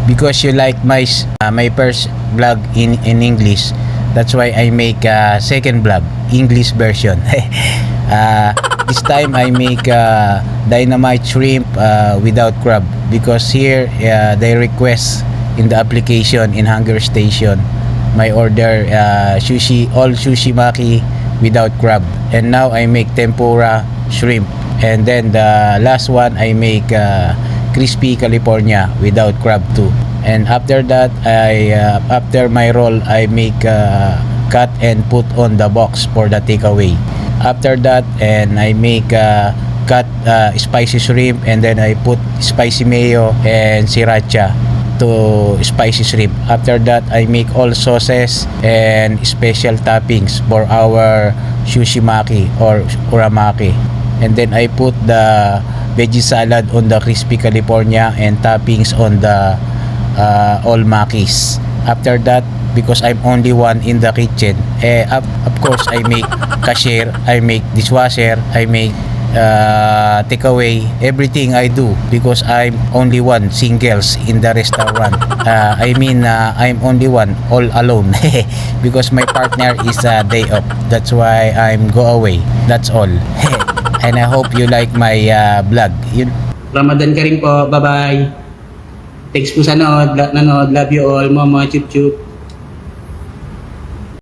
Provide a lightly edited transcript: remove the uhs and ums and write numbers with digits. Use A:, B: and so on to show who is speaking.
A: because you like my first vlog in English. That's why I make a second vlog, English version. This time I make dynamite shrimp without crab, because here they request in the application in Hunger Station my order sushi, all sushi maki without crab. And now I make tempura shrimp, and then the last one I make crispy California without crab too. And after that, after my roll, I make cut and put on the box for the takeaway. After that, and I make cut spicy shrimp, and then I put spicy mayo and sriracha to spicy shrimp. After that, I make all sauces and special toppings for our sushi maki or uramaki. And then I put the veggie salad on the crispy California and toppings on the all makis. After that, because I'm only one in the kitchen, of course I make cashier, I make dishwasher, I make takeaway, everything I do, because I'm only one singles in the restaurant. I'm only one all alone because my partner is a day off. That's why I'm go away. That's all. And I hope you like my vlog.
B: Ramadan Kareem po. Bye-bye. Thanks po sa nanood. Love you all. Mama, chup chup.